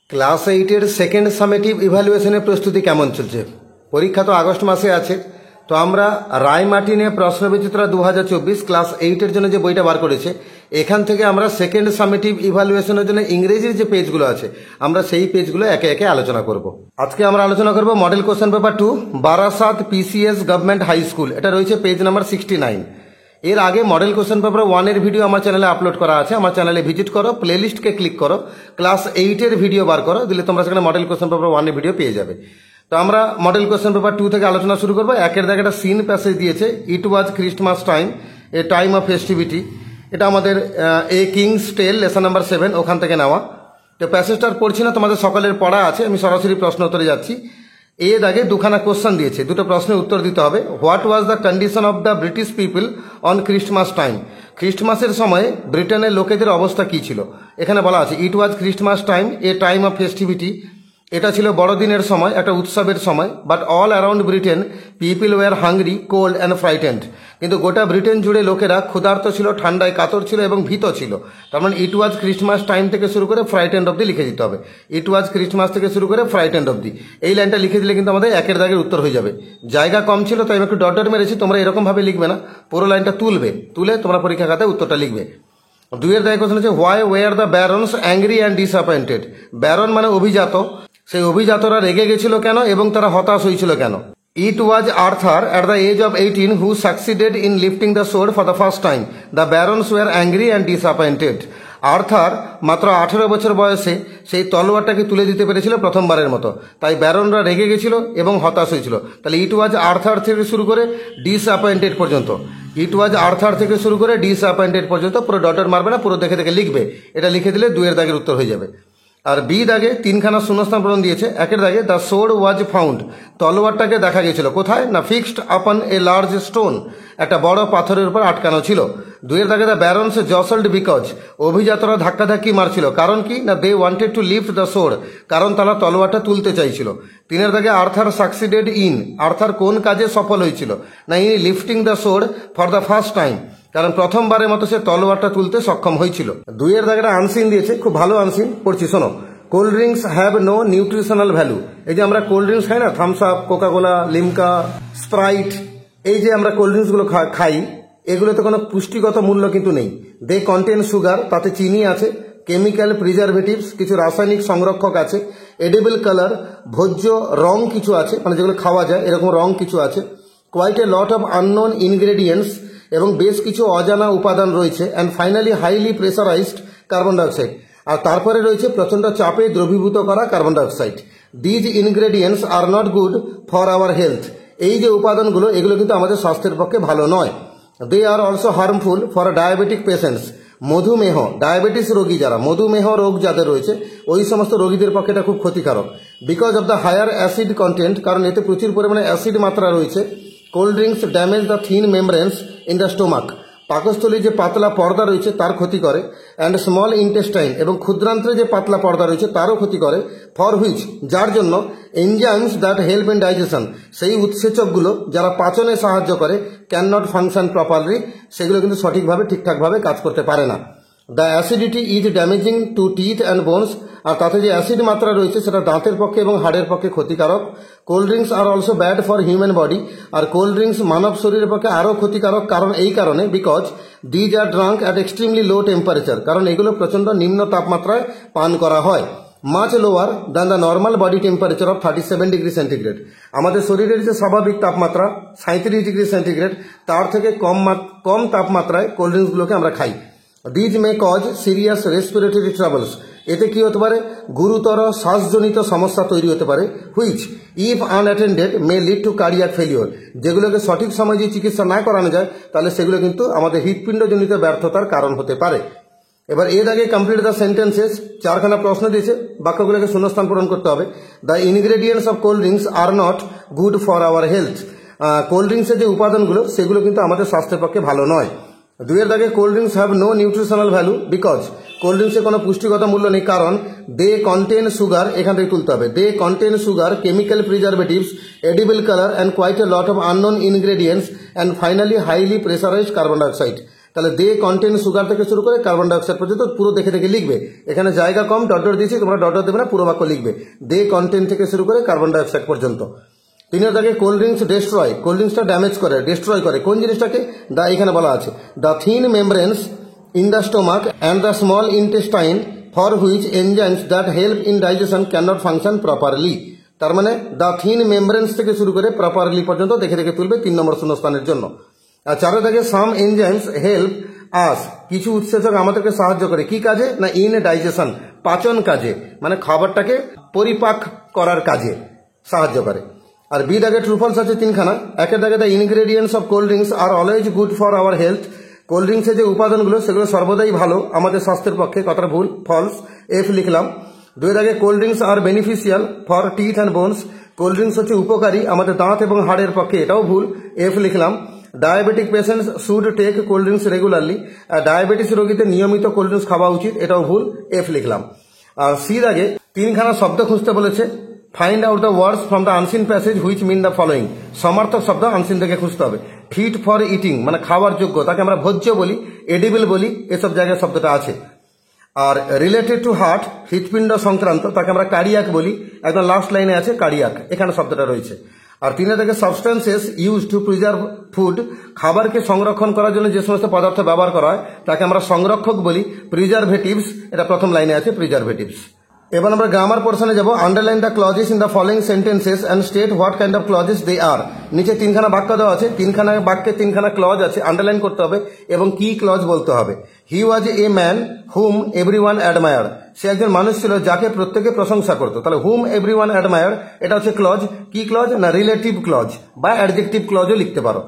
Class 8-এর second summative ইভ্যালুয়েশনের প্রস্তুতি কেমন চলছে? পরীক্ষা তো আগস্ট মাসে আছে। তো আমরা রায় মার্টিনে প্রশ্নবিচিত্রা 2024 ক্লাস 8-এর জন্য যে বইটা বার করেছে, এখান থেকে আমরা সেকেন্ড সামেটিভ ইভ্যালুয়েশনের জন্য ইংরেজির যে পেজগুলো আছে আমরা সেই পেজগুলো একে একে আলোচনা করব। আজকে আমরা আলোচনা করব model question paper 2 Barasat PCS government high school. এটা রয়েছে পেজ নাম্বার 69। এর আগে মডেল কোশ্চেন পেপার 1-এর ভিডিও আমার চ্যানেলে আপলোড করা আছে। আমার চ্যানেলে ভিজিট করো, প্লেলিস্টকে ক্লিক করো, ক্লাস 8-এর ভিডিও বার করো, দিলে তোমরা সেখানে মডেল কোশ্চেন পেপার 1-এর ভিডিও পেয়ে যাবে। তো আমরা মডেল কোশ্চেন পেপার 2 থেকে আলোচনা শুরু করবো। একের দাগে একটা সিন প্যাসেজ দিয়েছে, it was Christmas time, a time of festivity. এটা আমাদের a king's tale lesson number 7 ওখান থেকে নেওয়া। তো প্যাসেজটার পড়ছি না, তোমাদের সকলের পড়া আছে, আমি সরাসরি প্রশ্ন উত্তরে যাচ্ছি। এ দাগে দুখানা কোশ্চেন দিয়েছে, দুটো প্রশ্নের উত্তর দিতে হবে। What was the condition of the British people on Christmas time? খ্রিস্টমাসের সময় ব্রিটেনের লোকেদের অবস্থা কী ছিল? এখানে বলা আছে it was Christmas time, a time of festivity. এটা ছিল বড়দিনের সময়, একটা উৎসবের সময়। But all around Britain people were hungry, cold and frightened. কিন্তু গোটা ব্রিটেন জুড়ে লোকেরা ক্ষুধার্ত ছিল, ঠান্ডায় কাতর ছিল এবং ভীত ছিল। তার মানে ইট ওয়াজ ক্রিসমাস টাইম থেকে শুরু করে ফ্রাইটেন্ড অব্দি লিখে দিতে হবে। ইট ওয়াজ ক্রিসমাস থেকে শুরু করে ফ্রাইটেন্ড অব্দি এই লাইনটা লিখে দিলে কিন্তু আমাদের একের দাগের উত্তর হয়ে যাবে। জায়গা কম ছিল তাই আমি একটু ডট ডট মেরেছি, তোমরা এরকমভাবে লিখবে না, পুরো লাইনটা তুলে তোমরা পরীক্ষা খাতায় উত্তরটা লিখবে। দুইয়ের দাগে কোশ্চেন হচ্ছে why were the barons angry and disappointed? Baron মানে অভিজাত, সেই অভিজাতরা রেগে গেছিল কেন এবং তারা হতাশ হয়েছিল কেন? It was Arthur at the age of 18 who succeeded in lifting the sword for the first time. The barons were angry and disappointed. Arthur মাত্র 18 বছর বয়সে সেই তলোয়ারটাকে তুলে দিতে পেরেছিল প্রথমবারের মতো, তাই ব্যারনরা রেগে গেছিল এবং হতাশ হয়েছিল। তাহলে ইট ওয়াজ আর্থার থেকে শুরু করে ডিসঅ্যাপয়েন্টেড পর্যন্ত, ইট ওয়াজ আর্থার থেকে শুরু করে ডিসঅ্যাপয়েন্টেড পর্যন্ত পুরো ডটের মারবে না, পুরো দেখে দেখে লিখবে। এটা লিখে দিলে দুইয়ের দাগের উত্তর হয়ে যাবে। আর বি দাগে তিনখানা শূন্যস্থান পূরণ দিয়েছে। একের দাগে দ্য সোর্ড ওয়াজ ফাউন্ড, তলোয়ারটাকে দেখা গেছিল কোথায়? না ফিক্সড আপন এ লার্জ স্টোন, একটা বড় পাথরের উপর আটকানো ছিল। দুইয়ের দাগে দ্য ব্যারনস জসল্ড বিকজ, অভিজাতরা ধাক্কাধাক্কি মারছিল, কারণ কি? না they wanted to lift the sword, কারণ তারা তলোয়ারটা তুলতে চাইছিল। তিনের দাগে আর্থার সাকসিডেড ইন, আর্থার কোন কাজে সফল হয়েছিল? না in lifting the sword for the first time, কারণ প্রথমবারের মতো সে তলোয়ারটা তুলতে সক্ষম হয়েছিল। দুইয়ের দাগেটা আনসিন দিয়েছে, খুব ভালো আনসিন, পড়ছি শোনো। Cold drinks have no nutritional value. এই যে আমরা কোল্ড ড্রিঙ্কস খাই না, Thums Up, Coca Cola, Limca, Sprite, এই যে আমরা কোল্ড ড্রিঙ্কসগুলো খাই, এগুলোতে কোনো পুষ্টিগত মূল্য কিন্তু নেই। দে কন্টেন সুগার, তাতে চিনি আছে, কেমিক্যাল প্রিজারভেটিভস, কিছু রাসায়নিক সংরক্ষক আছে, এডিবল কালার, ভোজ্য রং কিছু আছে, মানে যেগুলো খাওয়া যায় এরকম রং কিছু আছে, quite a lot of unknown ingredients, এবং বেশ কিছু অজানা উপাদান রয়েছে, and finally highly pressurised carbon dioxide, আর তারপরে রয়েছে প্রচণ্ড চাপে দ্রবীভূত করা carbon dioxide. These ingredients are not good for our health. এই যে উপাদানগুলো এগুলো কিন্তু আমাদের স্বাস্থ্যের পক্ষে ভালো নয়। They are also harmful for diabetic patients. মধুমেহ, ডায়াবেটিস রোগী যারা, মধুমেহ রোগ যাদের রয়েছে ওই সমস্ত রোগীদের পক্ষে এটা খুব ক্ষতিকারক। Because of the higher acid content, কারণ এতে প্রচুর পরিমাণে অ্যাসিড মাত্রা রয়েছে। Cold drinks damage the thin membranes in the stomach, পাকস্থলীর যে পাতলা পর্দা রয়েছে তার ক্ষতি করে। অ্যান্ড স্মল ইন্টেস্টাইন, এবং ক্ষুদ্রান্ত্রে যে পাতলা পর্দা রয়েছে তারও ক্ষতি করে। ফর হুইচ, যার জন্য enzymes that help in digestion, সেই উৎসেচকগুলো যারা পাচনে সাহায্য করে, ক্যান নট ফাংশন প্রপারলি, সেগুলো কিন্তু সঠিকভাবে ঠিকঠাকভাবে কাজ করতে পারে না। The acidity is damaging to teeth and bones, আর তাতে যে অ্যাসিড মাত্রা রয়েছে সেটা দাঁতের পক্ষে এবং হাড়ের পক্ষে ক্ষতিকারক। Cold drinks are also bad for human body, আর কোল্ড ড্রিঙ্কস মানব শরীরের পক্ষে আরও ক্ষতিকারক, কারণ এই কারণে because these are drunk at extremely low temperature, কারণ এগুলো প্রচণ্ড নিম্ন তাপমাত্রায় পান করা হয়। Much lower than the normal body temperature of 37 degree centigrade. আমাদের শরীরের যে স্বাভাবিক তাপমাত্রা 37 ডিগ্রি সেন্টিগ্রেড, তার থেকে কম তাপমাত্রায় কোল্ড ড্রিঙ্কসগুলোকে আমরা খাই। These may cause serious respiratory troubles, এতে কি হতে পারে? গুরুতর শ্বাসজনিত সমস্যা তৈরি হতে পারে। Which if unattended may lead to cardiac failure, যেগুলোকে সঠিক সময় যদি চিকিৎসা না করানো যায় তাহলে সেগুলো কিন্তু আমাদের হৃৎপিণ্ডজনিত ব্যর্থতার কারণ হতে পারে। এবার এর আগে কমপ্লিট দ্য সেন্টেন্সেস, চারখানা প্রশ্ন দিয়েছে, বাক্যগুলোকে শূন্যস্থান পূরণ করতে হবে। The ingredients of cold drinks are not good for our health, cold ড্রিঙ্কসের যে উপাদানগুলো সেগুলো কিন্তু আমাদের স্বাস্থ্যের পক্ষে ভালো নয়। দুইয়ের দাগে cold drinks have no nutritional value because, cold ড্রিঙ্কসের কোনো পুষ্টিগত মূল্য নেই, কারণ দে কন্টেন সুগার, এখান থেকে তুলতে হবে, they contain sugar, chemical preservatives, edible colour, and quite a lot of unknown ingredients, and finally highly pressurised carbon dioxide. তাহলে দে কন্টেন সুগার থেকে শুরু করে কার্বন ডাইঅক্সাইড পর্যন্ত পুরো দেখে দেখে লিখবে। এখানে জায়গা কম, ডট ডট দিয়েছি, তোমরা ডট ডট দেবে না, পুরো বাক্য লিখবে। দে কন্টেন থেকে শুরু করে কার্বন ডাইঅক্সাইড পর্যন্ত। 3 দাগে কোল্ড ড্রিঙ্কস ডেস্ট্রয়, কোল্ড ড্রিঙ্কসটা ড্যামেজ করে, ডিস্ট্রয় করে কোন জিনিসটাকে? দা এখানে বলা আছে the thin membranes in the stomach and the small intestine for which enzymes that help in digestion can not function properly. তার মানে দ্য থিন মেমব্রেন্স থেকে শুরু করে প্রপারলি পর্যন্ত দেখে দেখে তুলবে 3 নম্বর শূন্যস্থানের জন্য। আর 4 দাগে সাম এনজাইমস হেল্প আস, কিছু উৎসেচক আমাদেরকে সাহায্য করে কি কাজে? না ইন ডাইজেশন, পাচন কাজে, মানে খাবারটাকে পরিপাক করার কাজে সাহায্য করে। আর বি দাগে ট্রু ফলস আছে 3খানা। 1 দাগে the ingredients of cold drinks are always good for our health, cold ড্রিঙ্কসের যে উপাদানগুলো সেগুলো সর্বদাই ভালো আমাদের স্বাস্থ্যের পক্ষে, কথাটা ভুল, ফলস, এফ লিখলাম। 2 দাগে cold drinks are beneficial for teeth and bones, cold drinks হচ্ছে উপকারী আমাদের দাঁত এবং হাড়ের পক্ষে, এটাও ভুল, এফ লিখলাম। Diabetic patients should take cold drinks regularly, diabetes রোগীদের নিয়মিত কোল্ড ড্রিঙ্কস খাওয়া উচিত, এটাও ভুল, এফ লিখলাম। আর সি দাগে 3খানা শব্দ খুঁজতে বলেছে। Find out the words from the unseen passage which mean the following, সমার্থক শব্দ আনসিন থেকে খুঁজতে হবে। ফিট ফর ইটিং মানে খাওয়ার যোগ্য, তাকে আমরা ভোজ্য বলি, এডিবল বলি, এসব জায়গায় শব্দটা আছে। আর রিলেটেড টু হার্ট, হৃৎপিণ্ড সংক্রান্ত, তাকে আমরা কার্ডিয়াক বলি, একদম লাস্ট লাইনে আছে কার্ডিয়াক, এখানে শব্দটা রয়েছে। আর 3 থেকে substances use to preserve food, খাবারকে সংরক্ষণ করার জন্য যে সমস্ত পদার্থ ব্যবহার করা হয় তাকে আমরা সংরক্ষক বলি, প্রিজারভেটিভস, এটা প্রথম লাইনে আছে প্রিজারভেটিভস। এবার আমরা গ্রামার পোর্শনে যাব। Underline the clauses in the following sentences and state what kind of clauses they are. নিচে 3খানা বাক্য দেওয়া আছে, 3খানা বাক্যে 3খানা ক্লজ আছে, আন্ডারলাইন করতে হবে এবং কি ক্লজ বলতে হবে। He was a man whom everyone admire, সে একজন মানুষ ছিল যাকে প্রত্যেকে প্রশংসা করতো। তাহলে হুম এভরিওয়ান অ্যাডমায়ার এটা হচ্ছে ক্লজ। কি ক্লজ? না রিলেটিভ ক্লজ বা অ্যাডজেক্টিভ ক্লজও লিখতে পারো।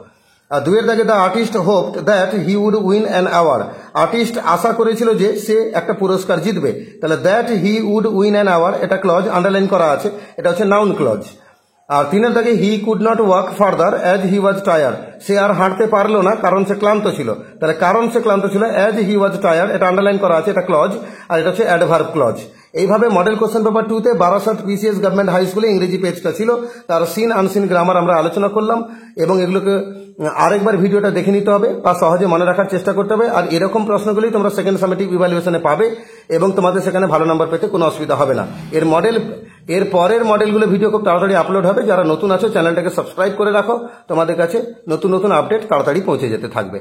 আর 2 দাগে the artist hoped that he would win an award, artist আশা করেছিল যে সে একটা পুরস্কার জিতবে। তাহলে that he would win an award এটা ক্লজ, আন্ডারলাইন করা আছে, এটা হচ্ছে নাউন ক্লজ। আর 3 দাগে he could not walk further as he was tired, সে আর হাঁটতে পারলো না কারণ সে ক্লান্ত ছিল। তাহলে কারণ সে ক্লান্ত ছিল, অ্যাজ হি ওয়াজ টায়ার্ড, এটা আন্ডারলাইন করা আছে, এটা ক্লজ, আর এটা হচ্ছে অ্যাডভার্ব ক্লজ। এইভাবে মডেল কোশ্চেন পেপার 2 তে বারাসাত পিসিএস গভর্নমেন্ট হাই স্কুলে ইংরেজি পেজটা ছিল, তার সিন আনসিন গ্রামার আমরা আলোচনা করলাম এবং এগুলোকে আরেকবার ভিডিওটা দেখে নিতে হবে বা সহজে মনে রাখার চেষ্টা করতে হবে। আর এরকম প্রশ্নগুলি তোমরা সেকেন্ড সামেটিভ ইভ্যালুয়েশনে পাবে এবং তোমাদের সেখানে ভালো নাম্বার পেতে কোনো অসুবিধা হবে না। এর পরের মডেলগুলো ভিডিও খুব তাড়াতাড়ি আপলোড হবে। যারা নতুন আছো চ্যানেলটাকে সাবস্ক্রাইব করে রাখো, তোমাদের কাছে নতুন নতুন আপডেট তাড়াতাড়ি পৌঁছে যেতে থাকবে।